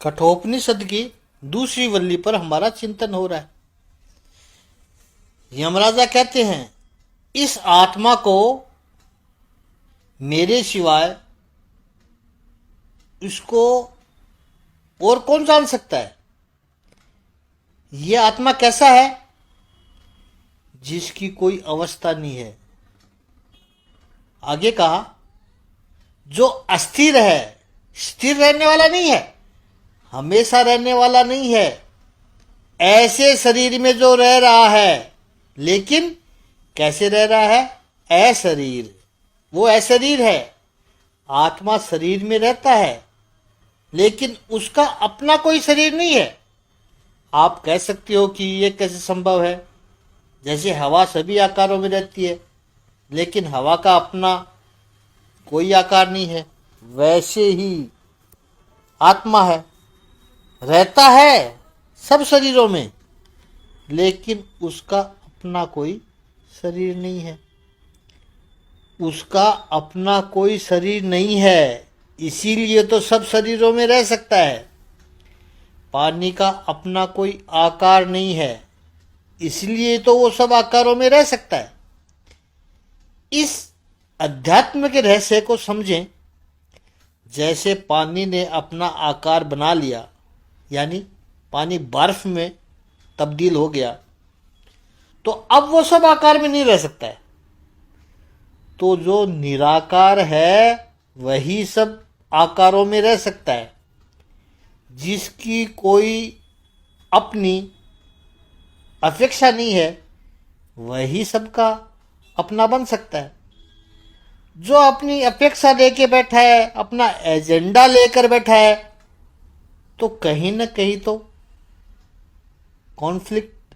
कठोपनिषद की दूसरी वल्ली पर हमारा चिंतन हो रहा है। यमराजा कहते हैं, इस आत्मा को मेरे सिवाय इसको और कौन जान सकता है। यह आत्मा कैसा है? जिसकी कोई अवस्था नहीं है। आगे कहा, जो अस्थिर है, स्थिर रहने वाला नहीं है, हमेशा रहने वाला नहीं है। ऐसे शरीर में जो रह रहा है, लेकिन कैसे रह रहा है? अशरीर। वो अशरीर है। आत्मा शरीर में रहता है, लेकिन उसका अपना कोई शरीर नहीं है। आप कह सकते हो कि ये कैसे संभव है? जैसे हवा सभी आकारों में रहती है, लेकिन हवा का अपना कोई आकार नहीं है, वैसे ही आत्मा है, रहता है सब शरीरों में, लेकिन उसका अपना कोई शरीर नहीं है। उसका अपना कोई शरीर नहीं है, इसीलिए तो सब शरीरों में रह सकता है। पानी का अपना कोई आकार नहीं है, इसलिए तो वो सब आकारों में रह सकता है। इस अध्यात्म के रहस्य को समझें। जैसे पानी ने अपना आकार बना लिया, यानी पानी बर्फ में तब्दील हो गया, तो अब वो सब आकार में नहीं रह सकता है। तो जो निराकार है वही सब आकारों में रह सकता है। जिसकी कोई अपनी अपेक्षा नहीं है, वही सबका अपना बन सकता है। जो अपनी अपेक्षा लेके बैठा है, अपना एजेंडा लेकर बैठा है, तो कहीं न कहीं तो कॉन्फ्लिक्ट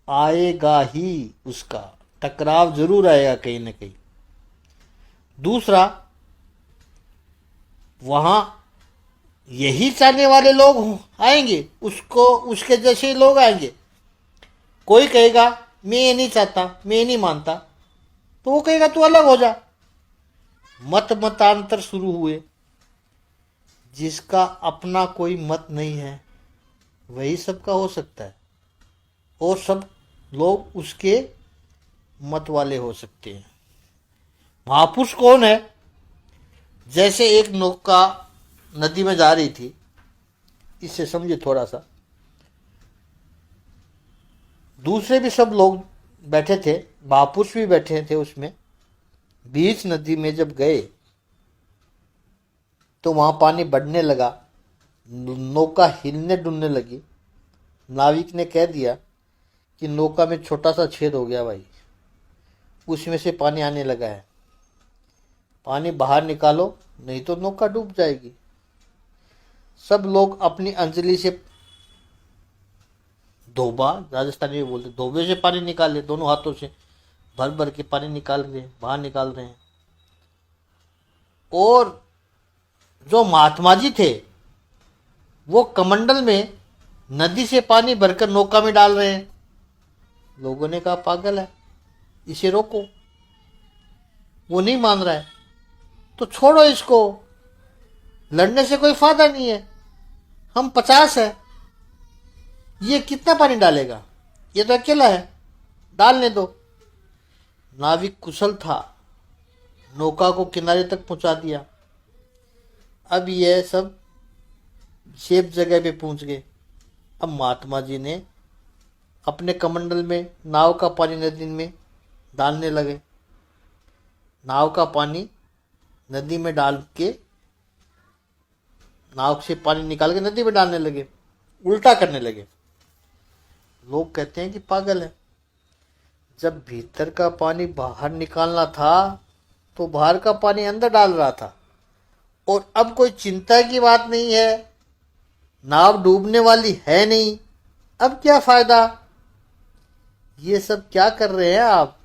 आएगा ही, उसका टकराव जरूर आएगा कहीं न कहीं। दूसरा, वहां यही चाहने वाले लोग आएंगे, उसको उसके जैसे लोग आएंगे। कोई कहेगा मैं ये नहीं चाहता, मैं ये नहीं मानता, तो वो कहेगा तू अलग हो जा। मतांतर शुरू हुए। जिसका अपना कोई मत नहीं है, वही सबका हो सकता है, और सब लोग उसके मत वाले हो सकते हैं। महापुरुष कौन है? जैसे एक नौका नदी में जा रही थी, इससे समझे थोड़ा सा। दूसरे भी सब लोग बैठे थे, महापुरुष भी बैठे थे उसमें। बीच नदी में जब गए तो वहां पानी बढ़ने लगा, नौका हिलने डुलने लगी। नाविक ने कह दिया कि नौका में छोटा सा छेद हो गया भाई, उसमें से पानी आने लगा है, पानी बाहर निकालो नहीं तो नौका डूब जाएगी। सब लोग अपनी अंजलि से धोबा, राजस्थानी में बोलते, धोबे से पानी निकाले, दोनों हाथों से भर भर के पानी निकाल रहे हैं, बाहर निकाल रहे हैं। और जो महात्मा जी थे, वो कमंडल में नदी से पानी भरकर नौका में डाल रहे हैं। लोगों ने कहा पागल है, इसे रोको। वो नहीं मान रहा है, तो छोड़ो इसको, लड़ने से कोई फायदा नहीं है, हम 50 है, ये कितना पानी डालेगा, ये तो अकेला है, डालने दो। नाविक कुशल था, नौका को किनारे तक पहुंचा दिया। अब यह सब सेफ जगह पे पहुंच गए। अब महात्मा जी ने अपने कमंडल में नाव का पानी नदी में डालने लगे। नाव का पानी नदी में डाल के, नाव से पानी निकाल के नदी में डालने लगे, उल्टा करने लगे। लोग कहते हैं कि पागल है, जब भीतर का पानी बाहर निकालना था तो बाहर का पानी अंदर डाल रहा था, और अब कोई चिंता की बात नहीं है, नाव डूबने वाली है नहीं, अब क्या फायदा। ये सब क्या कर रहे हैं आप?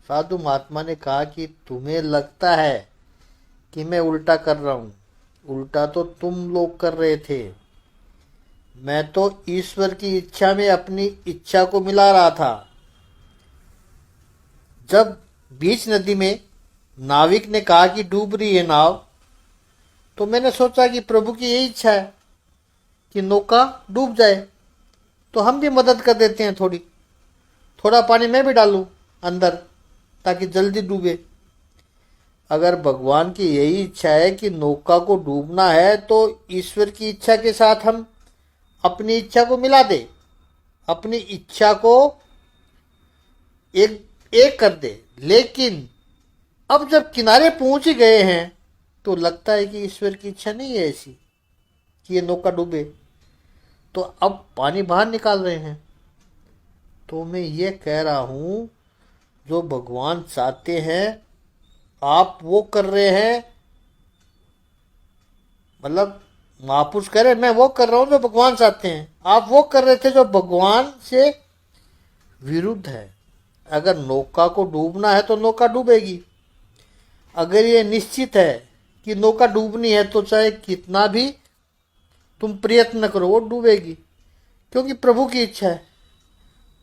साधु महात्मा ने कहा कि तुम्हें लगता है कि मैं उल्टा कर रहा हूं, उल्टा तो तुम लोग कर रहे थे। मैं तो ईश्वर की इच्छा में अपनी इच्छा को मिला रहा था। जब बीच नदी में नाविक ने कहा कि डूब रही है नाव, तो मैंने सोचा कि प्रभु की यही इच्छा है कि नौका डूब जाए, तो हम भी मदद कर देते हैं, थोड़ा पानी मैं भी डालूं अंदर ताकि जल्दी डूबे। अगर भगवान की यही इच्छा है कि नौका को डूबना है, तो ईश्वर की इच्छा के साथ हम अपनी इच्छा को मिला दे, अपनी इच्छा को एक एक कर दे। लेकिन अब जब किनारे पहुंच ही गए हैं तो लगता है कि ईश्वर की इच्छा नहीं है ऐसी कि ये नौका डूबे, तो अब पानी बाहर निकाल रहे हैं। तो मैं ये कह रहा हूं, जो भगवान चाहते हैं आप वो कर रहे हैं, मतलब महापुरुष कह रहे मैं वो कर रहा हूं जो भगवान चाहते हैं, आप वो कर रहे थे जो भगवान से विरुद्ध है। अगर नौका को डूबना है तो नौका डूबेगी। अगर ये निश्चित है कि नौका डूबनी है तो चाहे कितना भी तुम प्रयत्न करो वो डूबेगी, क्योंकि प्रभु की इच्छा है।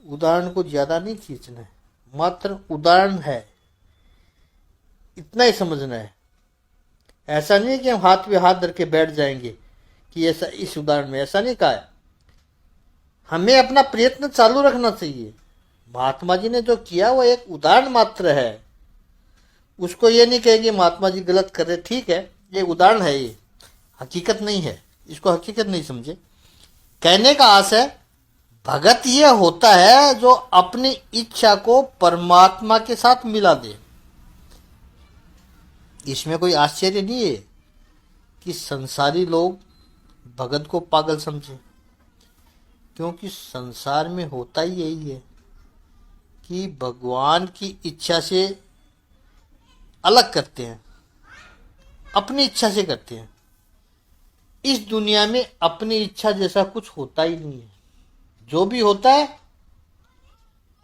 उदाहरण को ज्यादा नहीं खींचना है, मात्र उदाहरण है, इतना ही समझना है। ऐसा नहीं है कि हम हाथ पे हाथ धर के बैठ जाएंगे कि ऐसा, इस उदाहरण में ऐसा नहीं कहा है। हमें अपना प्रयत्न चालू रखना चाहिए। महात्मा जी ने जो किया वो एक उदाहरण मात्र है, उसको ये नहीं कहेंगे महात्मा जी गलत कर रहे, ठीक है ये उदाहरण है, ये हकीकत नहीं है, इसको हकीकत नहीं समझे। कहने का आशय भगत ये होता है जो अपनी इच्छा को परमात्मा के साथ मिला दे। इसमें कोई आश्चर्य नहीं है कि संसारी लोग भगत को पागल समझे, क्योंकि संसार में होता ही यही है कि भगवान की इच्छा से अलग करते हैं, अपनी इच्छा से करते हैं। इस दुनिया में अपनी इच्छा जैसा कुछ होता ही नहीं है। जो भी होता है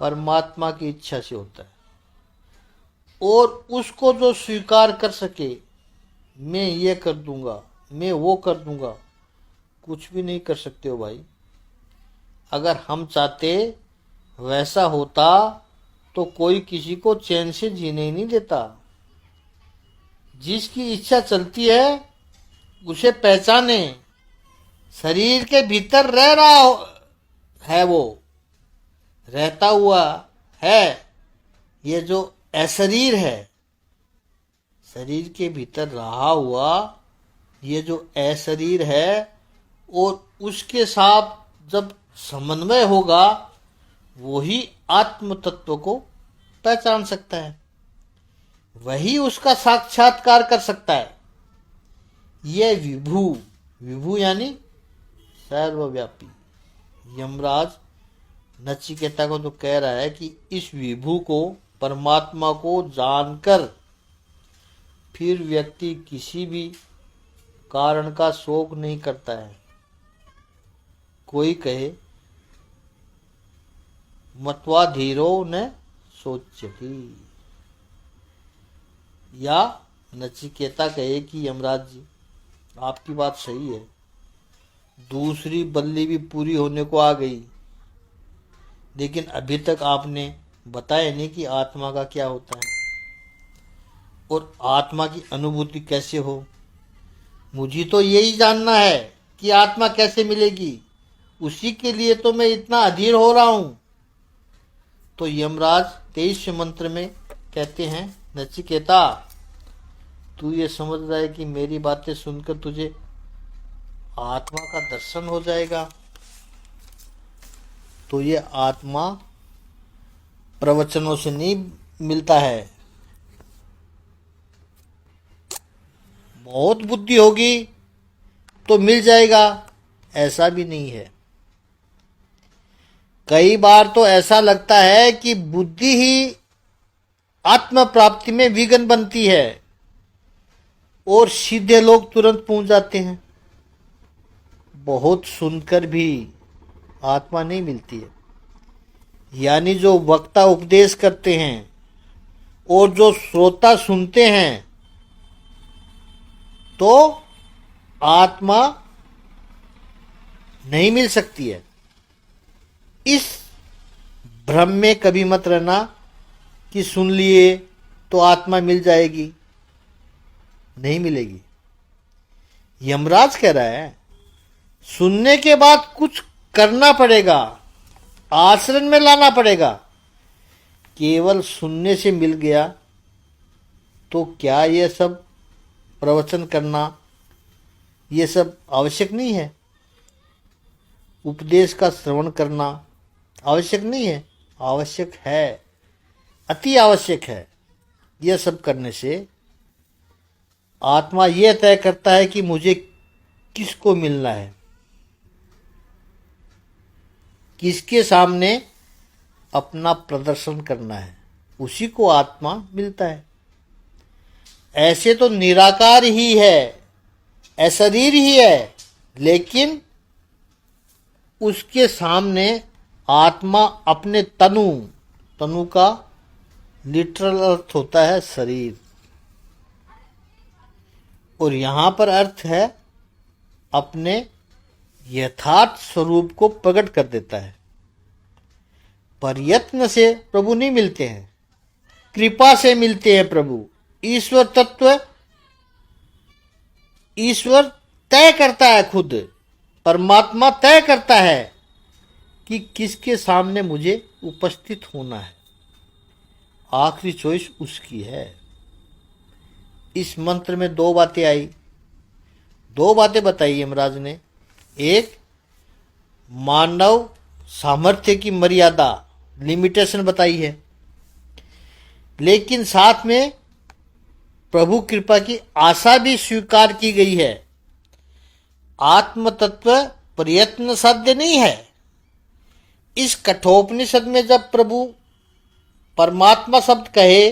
परमात्मा की इच्छा से होता है, और उसको जो स्वीकार कर सके, मैं ये कर दूंगा, मैं वो कर दूंगा, कुछ भी नहीं कर सकते हो भाई। अगर हम चाहते वैसा होता तो कोई किसी को चैन से जीने ही नहीं देता। जिसकी इच्छा चलती है उसे पहचाने, शरीर के भीतर रह रहा है, वो रहता हुआ है। ये जो अशरीर है, शरीर के भीतर रहा हुआ ये जो अशरीर है, और उसके साथ जब समन्वय होगा वही आत्म तत्व को पहचान सकता है, वही उसका साक्षात्कार कर सकता है। ये विभु, विभु यानी सर्वव्यापी, यमराज नचिकेता को तो कह रहा है कि इस विभु को, परमात्मा को जानकर फिर व्यक्ति किसी भी कारण का शोक नहीं करता है। कोई कहे मत्वा धीरो न सोचती, या नचिकेता कहे कि यमराज जी आपकी बात सही है, दूसरी बल्ली भी पूरी होने को आ गई, लेकिन अभी तक आपने बताया नहीं कि आत्मा का क्या होता है और आत्मा की अनुभूति कैसे हो। मुझे तो यही जानना है कि आत्मा कैसे मिलेगी, उसी के लिए तो मैं इतना अधीर हो रहा हूं। तो यमराज 23वें मंत्र में कहते हैं, नचिकेता तू ये समझ रहा है कि मेरी बातें सुनकर तुझे आत्मा का दर्शन हो जाएगा, तो ये आत्मा प्रवचनों से नहीं मिलता है। बहुत बुद्धि होगी तो मिल जाएगा, ऐसा भी नहीं है। कई बार तो ऐसा लगता है कि बुद्धि ही आत्म प्राप्ति में विघ्न बनती है और सीधे लोग तुरंत पहुंच जाते हैं। बहुत सुनकर भी आत्मा नहीं मिलती है। यानी जो वक्ता उपदेश करते हैं और जो श्रोता सुनते हैं, तो आत्मा नहीं मिल सकती है। इस भ्रम में कभी मत रहना कि सुन लिए तो आत्मा मिल जाएगी, नहीं मिलेगी। यमराज कह रहा है सुनने के बाद कुछ करना पड़ेगा, आचरण में लाना पड़ेगा। केवल सुनने से मिल गया तो क्या ये सब प्रवचन करना ये सब आवश्यक नहीं है? उपदेश का श्रवण करना आवश्यक नहीं है? आवश्यक है, अति आवश्यक है। यह सब करने से आत्मा यह तय करता है कि मुझे किसको मिलना है, किसके सामने अपना प्रदर्शन करना है, उसी को आत्मा मिलता है। ऐसे तो निराकार ही है, अशरीर ही है, लेकिन उसके सामने आत्मा अपने तनु का लिटरल अर्थ होता है शरीर, और यहां पर अर्थ है अपने यथार्थ स्वरूप को प्रकट कर देता है। प्रयत्न से प्रभु नहीं मिलते हैं, कृपा से मिलते हैं प्रभु। ईश्वर तत्व ईश्वर तय करता है, खुद परमात्मा तय करता है कि किसके सामने मुझे उपस्थित होना है। आखिरी चॉइस उसकी है। इस मंत्र में दो बातें आई, दो बातें बताई यमराज ने। एक, मानव सामर्थ्य की मर्यादा, लिमिटेशन बताई है, लेकिन साथ में प्रभु कृपा की आशा भी स्वीकार की गई है। आत्म तत्व प्रयत्न साध्य नहीं है। इस कठोपनिषद में जब प्रभु परमात्मा शब्द कहे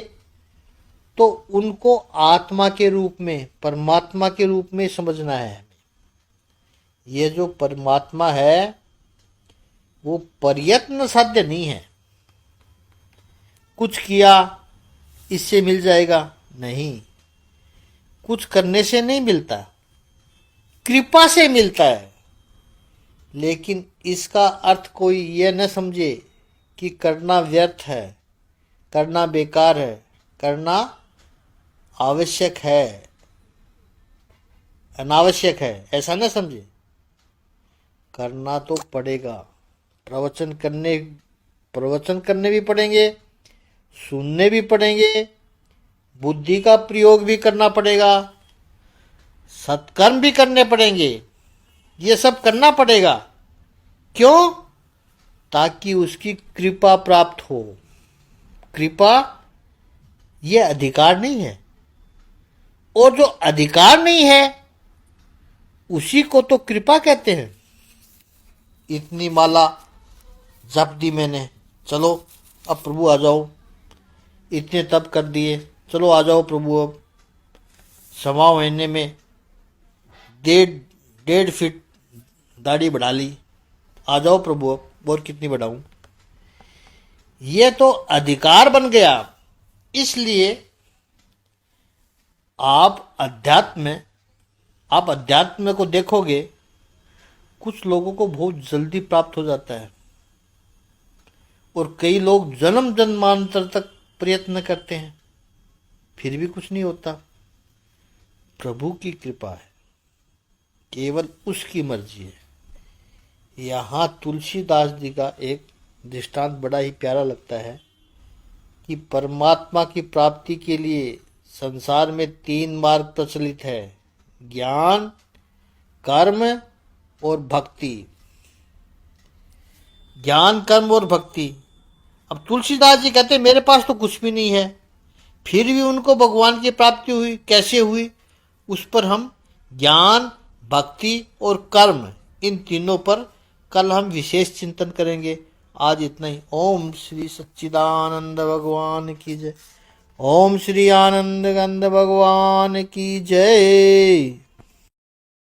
तो उनको आत्मा के रूप में, परमात्मा के रूप में समझना है। ये जो परमात्मा है वो प्रयत्न साध्य नहीं है। कुछ किया इससे मिल जाएगा, नहीं, कुछ करने से नहीं मिलता, कृपा से मिलता है। लेकिन इसका अर्थ कोई यह न समझे कि करना व्यर्थ है, करना बेकार है, करना आवश्यक है, अनावश्यक है, ऐसा न समझे। करना तो पड़ेगा। प्रवचन करने भी पड़ेंगे, सुनने भी पड़ेंगे, बुद्धि का प्रयोग भी करना पड़ेगा, सत्कर्म भी करने पड़ेंगे। ये सब करना पड़ेगा। क्यों? ताकि उसकी कृपा प्राप्त हो। कृपा ये अधिकार नहीं है, और जो अधिकार नहीं है उसी को तो कृपा कहते हैं। इतनी माला जप दी मैंने, चलो अब प्रभु आ जाओ। इतने तप कर दिए, चलो आ जाओ प्रभु। अब 1.25 महीने में 1.5 फीट दाढ़ी बढ़ा ली, आ जाओ प्रभु अब और कितनी बढ़ाऊं। ये तो अधिकार बन गया। इसलिए आप अध्यात्म को देखोगे, कुछ लोगों को बहुत जल्दी प्राप्त हो जाता है, और कई लोग जन्म जन्मांतर तक प्रयत्न करते हैं, फिर भी कुछ नहीं होता। प्रभु की कृपा है, केवल उसकी मर्जी है। यहाँ तुलसीदास जी का एक दृष्टांत बड़ा ही प्यारा लगता है कि परमात्मा की प्राप्ति के लिए संसार में 3 मार्ग प्रचलित है: ज्ञान, कर्म और भक्ति। ज्ञान, कर्म और भक्ति। अब तुलसीदास जी कहते मेरे पास तो कुछ भी नहीं है, फिर भी उनको भगवान की प्राप्ति हुई। कैसे हुई? उस पर हम ज्ञान, भक्ति और कर्म, इन तीनों पर कल हम विशेष चिंतन करेंगे। आज इतना ही। ओम श्री सच्चिदानंद भगवान की जय। ओम श्री आनंद गंध भगवान की जय।